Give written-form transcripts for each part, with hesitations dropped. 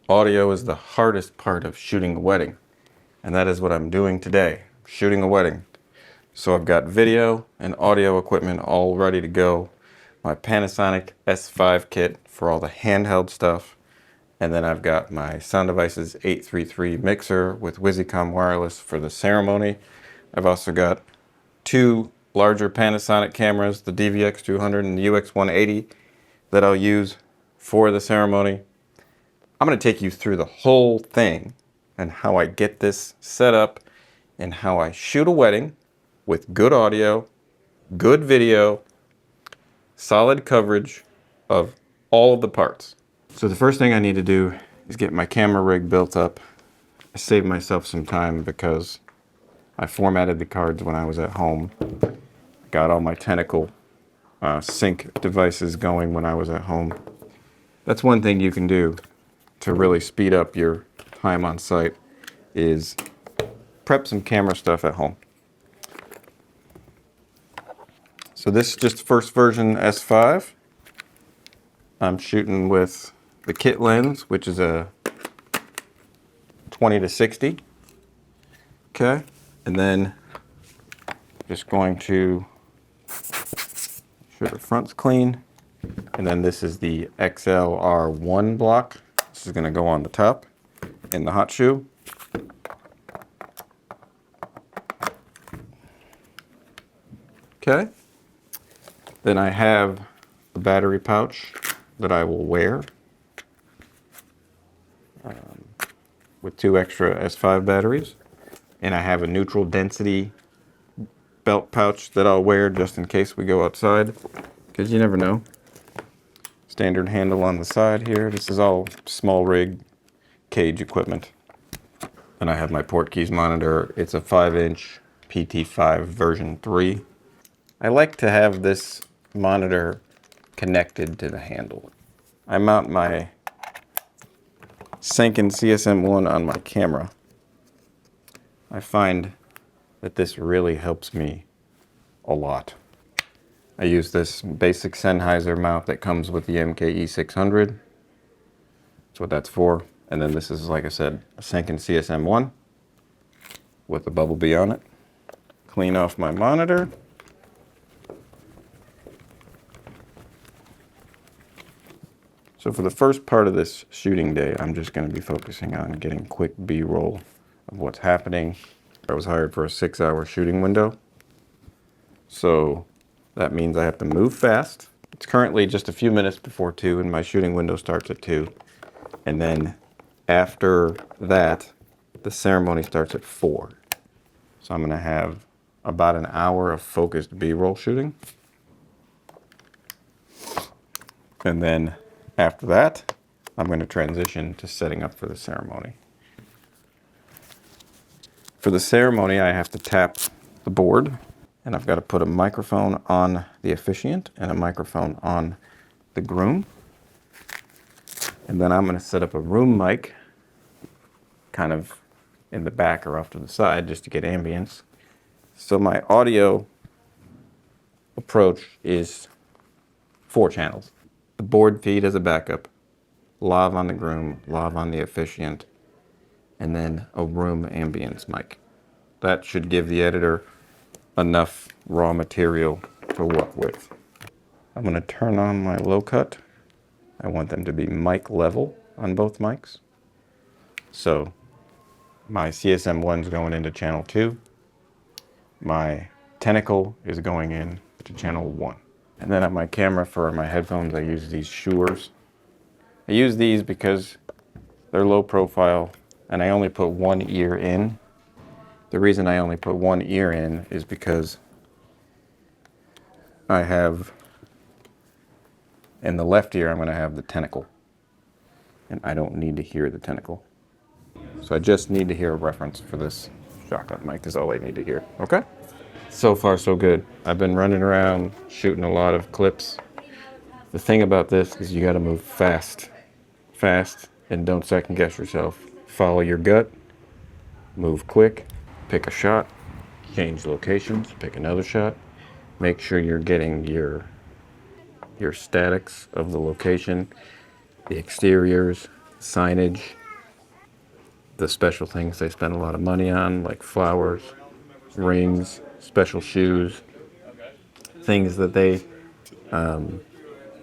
Audio is the hardest part of shooting a wedding, and that is what I'm doing today, shooting a wedding. So I've got video and audio equipment all ready to go. My Panasonic S5 kit for all the handheld stuff. And then I've got my Sound Devices 833 mixer with Wizzycom wireless for the ceremony. I've also got two larger Panasonic cameras, the DVX200 and the UX180, that I'll use for the ceremony. I'm going to take you through the whole thing and how I get this set up and how I shoot a wedding with good audio, good video, solid coverage of all of the parts. So the first thing I need to do is get my camera rig built up. I saved myself some time because I formatted the cards when I was at home. Got all my Tentacle sync devices going when I was at home. That's one thing you can do to really speed up your time on site is prep some camera stuff at home. So this is just the first version S5. I'm shooting with the kit lens, which is a 20-60. Okay, and then just going to sure the front's clean. And then this is the XLR1 block. This is going to go on the top in the hot shoe. Okay. Then I have the battery pouch that I will wear with two extra S5 batteries. And I have a neutral density belt pouch that I'll wear just in case we go outside, because you never know. Standard handle on the side here. This is all small rig cage equipment. And I have my port keys monitor. It's a 5-inch PT5 version 3. I like to have this monitor connected to the handle. I mount my Sanken CSM1 on my camera. I find that this really helps me a lot. I use this basic Sennheiser mount that comes with the MKE 600. That's what that's for. And then this is, like I said, a Sanken CSM1 with a bubble bee on it. Clean off my monitor. So for the first part of this shooting day, I'm just going to be focusing on getting quick B-roll of what's happening. I was hired for a 6-hour shooting window. So that means I have to move fast. It's currently just a few minutes before 2 and my shooting window starts at 2. And then after that, the ceremony starts at 4. So I'm going to have about an hour of focused B-roll shooting. And then after that, I'm going to transition to setting up for the ceremony. For the ceremony, I have to tap the board, and I've got to put a microphone on the officiant and a microphone on the groom. And then I'm going to set up a room mic, kind of in the back or off to the side, just to get ambience. So my audio approach is 4 channels. The board feed as a backup, lav on the groom, lav on the officiant, and then a room ambience mic. That should give the editor enough raw material to work with. I'm going to turn on my low cut. I want them to be mic level on both mics. So my CSM1's going into channel 2. My Tentacle is going in to channel 1. And then on my camera for my headphones, I use these Shure's. I use these because they're low profile and I only put one ear in. The reason I only put one ear in is because I have, in the left ear, I'm going to have the Tentacle. And I don't need to hear the Tentacle. So I just need to hear a reference for this shotgun mic is all I need to hear, okay? So far, so good. I've been running around shooting a lot of clips. The thing about this is you got to move fast, and don't second guess yourself. Follow your gut, move quick, pick a shot, change locations, pick another shot. Make sure you're getting your statics of the location, the exteriors, signage, the special things they spend a lot of money on, like flowers, rings, special shoes, things that they,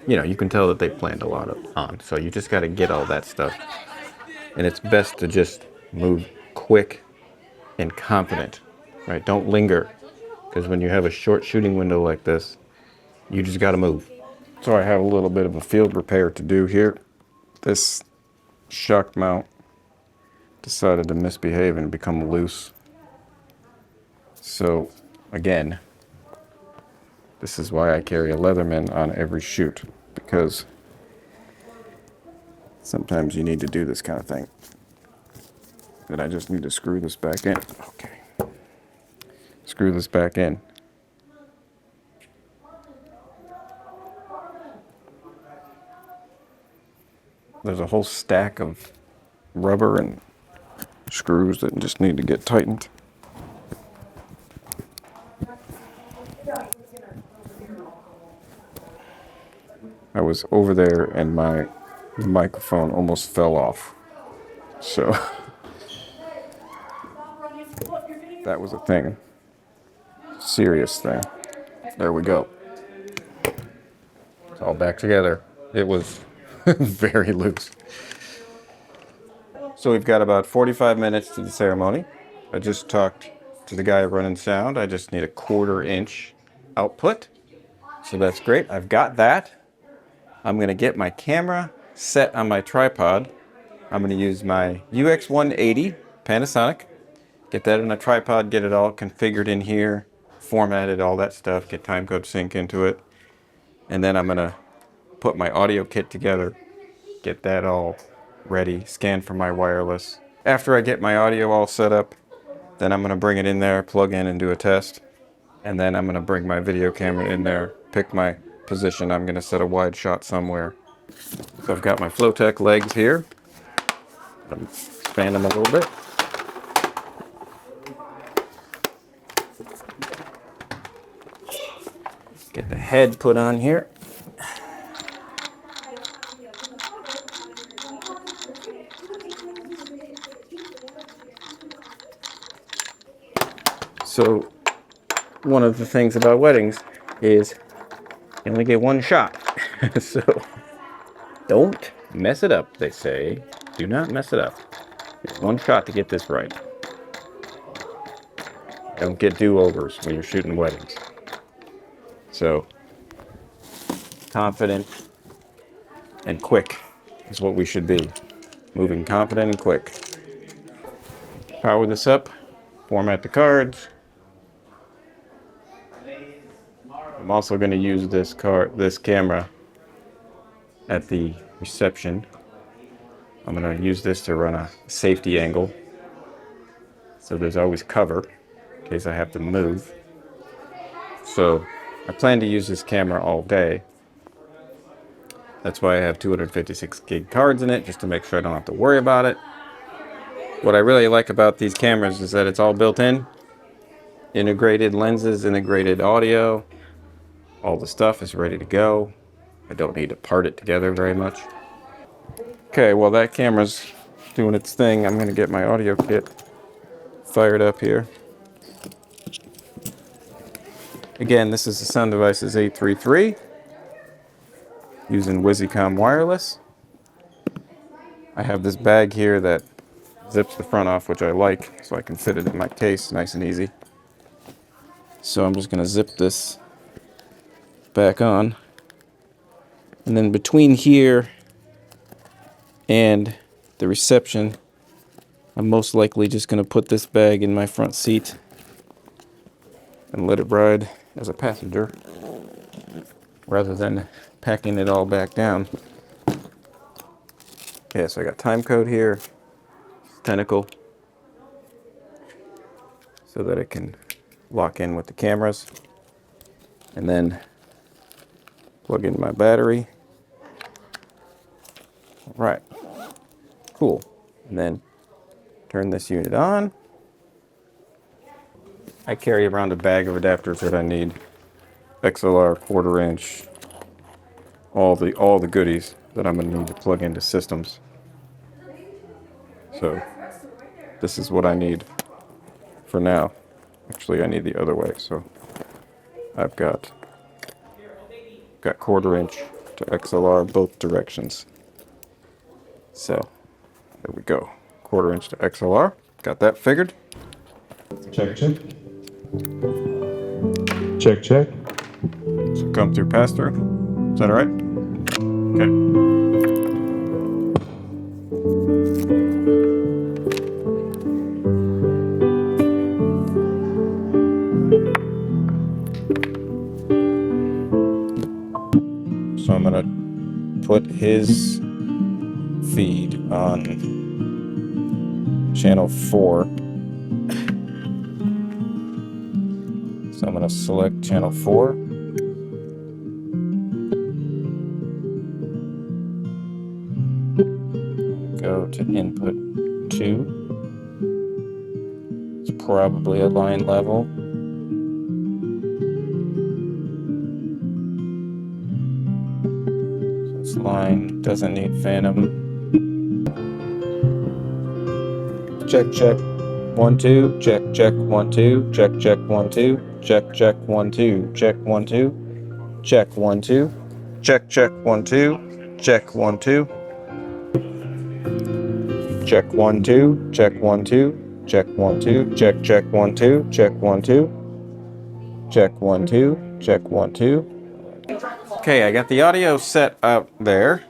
you can tell that they planned a lot on. So you just got to get all that stuff. And it's best to just move quick and confident, right? Don't linger, because when you have a short shooting window like this, you just got to move. So I have a little bit of a field repair to do here. This shock mount decided to misbehave and become loose. So again, this is why I carry a Leatherman on every shoot, because sometimes you need to do this kind of thing. Then I just need to screw this back in. Okay. Screw this back in. There's a whole stack of rubber and screws that just need to get tightened. I was over there and my microphone almost fell off. So that was a thing. Serious thing. There we go. It's all back together. It was very loose. So we've got about 45 minutes to the ceremony. I just talked to the guy running sound. I just need a 1/4 inch output. So that's great. I've got that. I'm going to get my camera set on my tripod. I'm going to use my UX180 Panasonic. Get that on a tripod, get it all configured in here, formatted, all that stuff, get timecode sync into it. And then I'm going to put my audio kit together, get that all ready, scan for my wireless. After I get my audio all set up, then I'm going to bring it in there, plug in and do a test. And then I'm going to bring my video camera in there, pick my position. I'm going to set a wide shot somewhere. So I've got my Flowtech legs here. Expand them a little bit. Get the head put on here. So one of the things about weddings is you only get one shot. So don't mess it up, they say. Do not mess it up. It's one shot to get this right. Don't get do-overs when you're shooting weddings. So confident and quick is what we should be. Moving confident and quick. Power this up, format the cards. I'm also going to use this camera at the reception. I'm going to use this to run a safety angle, so there's always cover in case I have to move. So I plan to use this camera all day. That's why I have 256 gig cards in it, just to make sure I don't have to worry about it. What I really like about these cameras is that it's all built in. Integrated lenses, integrated audio. All the stuff is ready to go. I don't need to part it together very much. Okay, well that camera's doing its thing. I'm going to get my audio kit fired up here. Again, this is the Sound Devices 833 using WYSICOM wireless. I have this bag here that zips the front off, which I like, so I can fit it in my case nice and easy. So I'm just going to zip this back on. And then between here and the reception, I'm most likely just going to put this bag in my front seat and let it ride as a passenger rather than packing it all back down. Okay, so I got time code here, tentacle, so that it can lock in with the cameras, and then plug in my battery. All right, cool. And then turn this unit on. I carry around a bag of adapters that I need. XLR, 1/4 inch, all the goodies that I'm gonna need to plug into systems. So this is what I need for now. Actually, I need the other way. So I've got 1/4" to XLR both directions. So there we go. 1/4" to XLR. Got that figured. Check, check. Check, check. So come through, pass through. Is that all right? Okay. So I'm gonna put his feed on channel 4. So I'm gonna select channel 4. Go to input 2. It's probably a line level. So this line doesn't need phantom. Check, check. 1, 2. Check, check. 1, 2. Check, check. 1, 2. Check, check. 1, 2. Check, 1, 2. Check, 1, 2. Check, check. 1, 2. Check, 1, 2. Check, 1, 2. Check, 1, 2. Check, 1, 2. Check, check. 1, 2. Check, 1, 2. Check, 1, 2. Check, 1, 2. Okay, I got the audio set up there.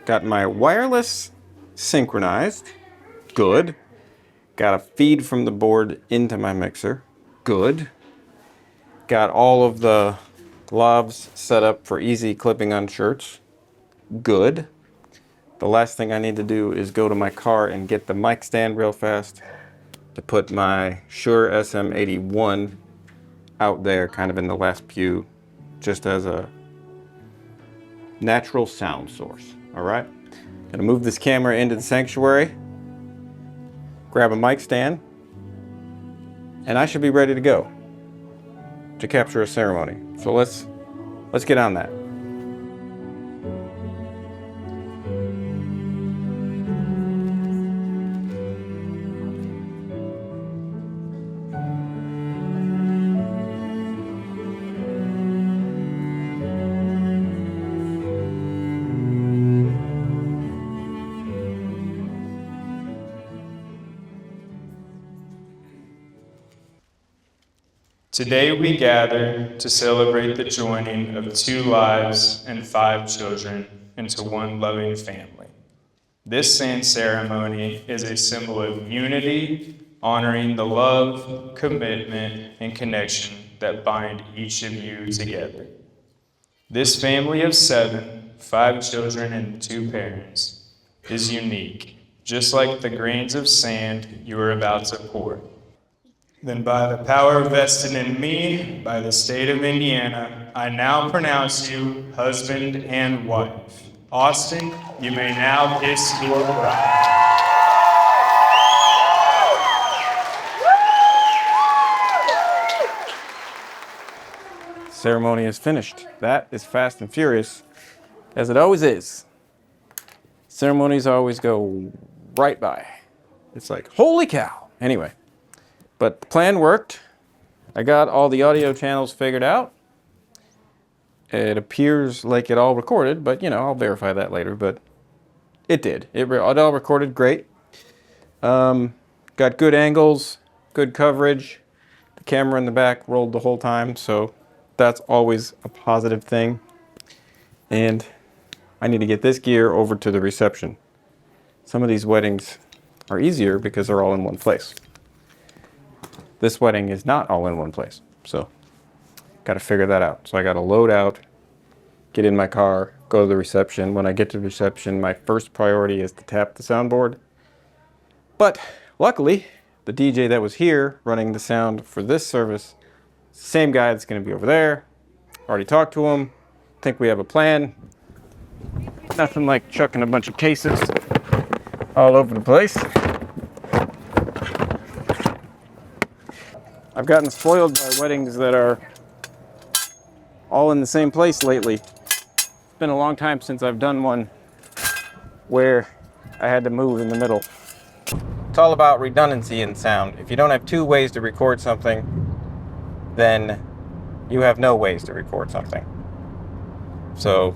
Got my wireless synchronized. Good. Got a feed from the board into my mixer. Good. Got all of the globs set up for easy clipping on shirts. Good. The last thing I need to do is go to my car and get the mic stand real fast to put my Shure SM81 out there, kind of in the last pew, just as a natural sound source. All right. Gonna move this camera into the sanctuary, grab a mic stand, and I should be ready to go to capture a ceremony. So let's get on that. Today we gather to celebrate the joining of 2 lives and 5 children into one loving family. This sand ceremony is a symbol of unity, honoring the love, commitment, and connection that bind each of you together. This family of 7, 5 children and 2 parents, is unique, just like the grains of sand you are about to pour. Then by the power vested in me by the state of Indiana, I now pronounce you husband and wife. Austin, you may now kiss your bride. Ceremony is finished. That is fast and furious, as it always is. Ceremonies always go right by. It's like, holy cow. Anyway. But the plan worked. I got all the audio channels figured out. It appears like it all recorded, but I'll verify that later. But it did. It all recorded great. Got good angles, good coverage. The camera in the back rolled the whole time, so that's always a positive thing. And I need to get this gear over to the reception. Some of these weddings are easier because they're all in one place. This wedding is not all in one place, so got to figure that out. So I got to load out, get in my car, go to the reception. When I get to the reception, my first priority is to tap the soundboard. But luckily, the DJ that was here running the sound for this service, same guy that's going to be over there. Already talked to him. Think we have a plan. Nothing like chucking a bunch of cases all over the place. I've gotten spoiled by weddings that are all in the same place lately. It's been a long time since I've done one where I had to move in the middle. It's all about redundancy in sound. If you don't have two ways to record something, then you have no ways to record something. So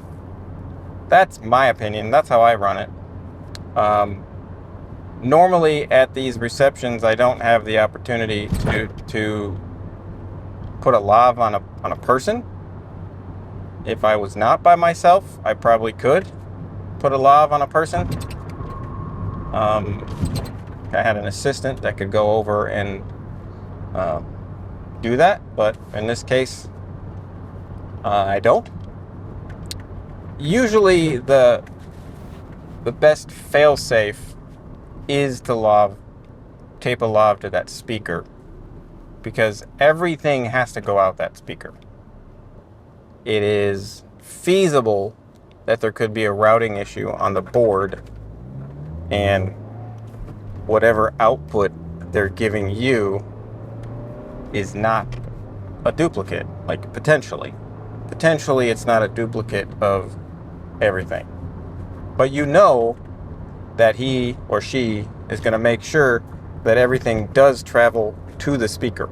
that's my opinion. That's how I run it. Normally at these receptions, I don't have the opportunity to put a lav on a person. If I was not by myself, I probably could put a lav on a person. I had an assistant that could go over and do that, but in this case, I don't. Usually the best fail-safe is to tape a lav to that speaker, because everything has to go out that speaker. It is feasible that there could be a routing issue on the board, and whatever output they're giving you is not a duplicate. Like potentially it's not a duplicate of everything, but you know that he or she is going to make sure that everything does travel to the speaker.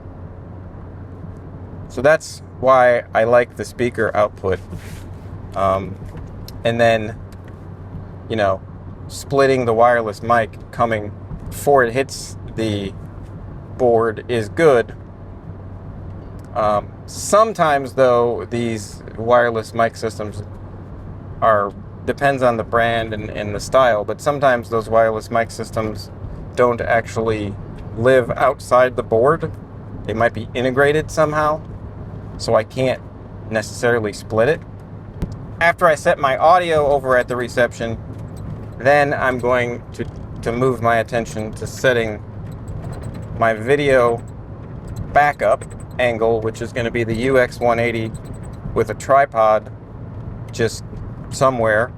So that's why I like the speaker output. And then, splitting the wireless mic coming before it hits the board is good. Sometimes though, these wireless mic systems depends on the brand and the style, but sometimes those wireless mic systems don't actually live outside the board. They might be integrated somehow, so I can't necessarily split it. After I set my audio over at the reception, then I'm going to move my attention to setting my video backup angle, which is going to be the UX 180 with a tripod just somewhere.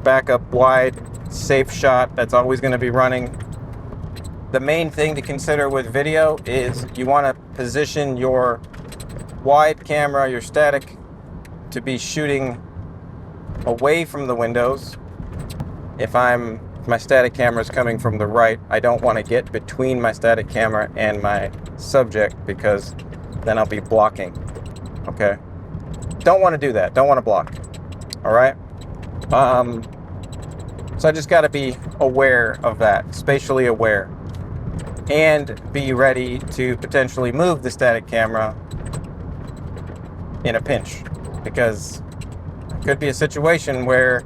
Backup wide, safe shot, that's always going to be running. The main thing to consider with video is you want to position your wide camera, your static, to be shooting away from the windows. If my static camera is coming from the right, I don't want to get between my static camera and my subject, because then I'll be blocking. Okay? Don't want to do that. Don't want to block. All right? So I just got to be aware of that, spatially aware, and be ready to potentially move the static camera in a pinch, because it could be a situation where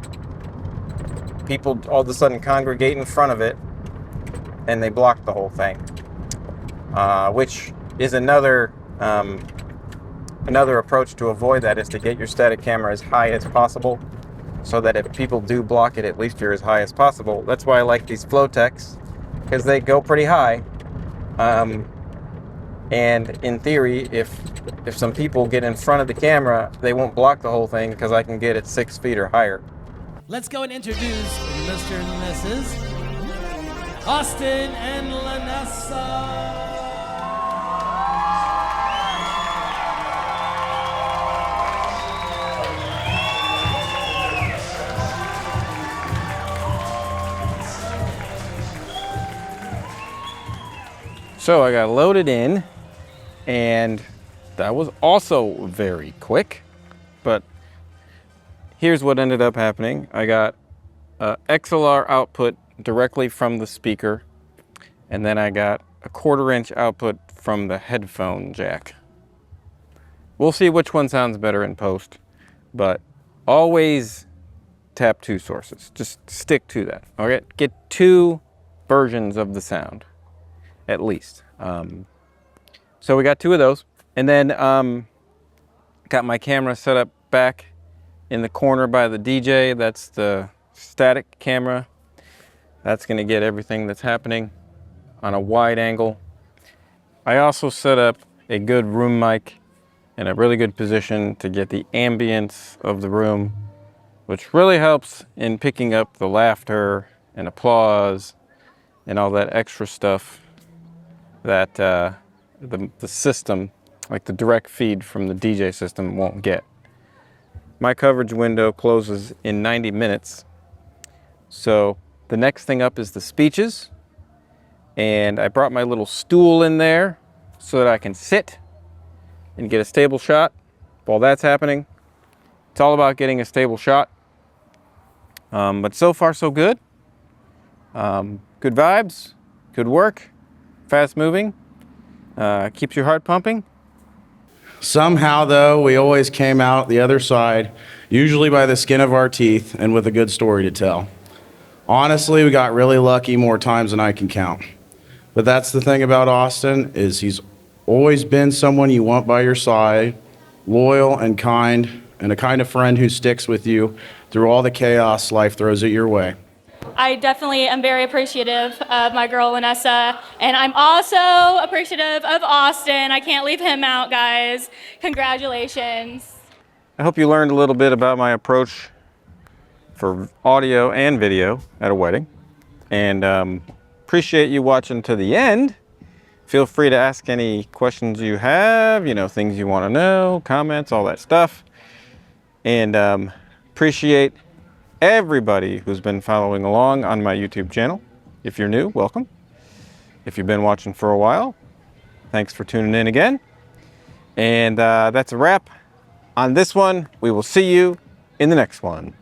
people all of a sudden congregate in front of it and they block the whole thing, which is another approach to avoid that, is to get your static camera as high as possible, so that if people do block it, at least you're as high as possible. That's why I like these Flowtechs, because they go pretty high. And in theory, if some people get in front of the camera, they won't block the whole thing, because I can get it 6 feet or higher. Let's go and introduce Mr. and Mrs. Austin and Lanessa. So I got loaded in, and that was also very quick, but here's what ended up happening. I got XLR output directly from the speaker, and then I got a 1/4 inch output from the headphone jack. We'll see which one sounds better in post, but always tap 2 sources. Just stick to that. All right, get 2 versions of the sound, at least. So we got 2 of those, and then got my camera set up back in the corner by the DJ. That's the static camera. That's going to get everything that's happening on a wide angle. I also set up a good room mic in a really good position to get the ambience of the room, which really helps in picking up the laughter and applause and all that extra stuff that the system, like the direct feed from the DJ system, won't get. My coverage window closes in 90 minutes. So the next thing up is the speeches. And I brought my little stool in there so that I can sit and get a stable shot while that's happening. It's all about getting a stable shot. But so far so good. Good vibes, good work, fast moving, keeps your heart pumping. Somehow, though, we always came out the other side, usually by the skin of our teeth and with a good story to tell. Honestly, we got really lucky more times than I can count. But that's the thing about Austin, is he's always been someone you want by your side, loyal and kind, and a kind of friend who sticks with you through all the chaos life throws at your way. I definitely am very appreciative of my girl Vanessa, and I'm also appreciative of Austin. I can't leave him out, guys. Congratulations. I hope you learned a little bit about my approach for audio and video at a wedding. And appreciate you watching to the end. Feel free to ask any questions you have, things you want to know, comments, all that stuff. And appreciate everybody who's been following along on my YouTube channel. If you're new, welcome. If you've been watching for a while, thanks for tuning in again. And that's a wrap on this one. We will see you in the next one.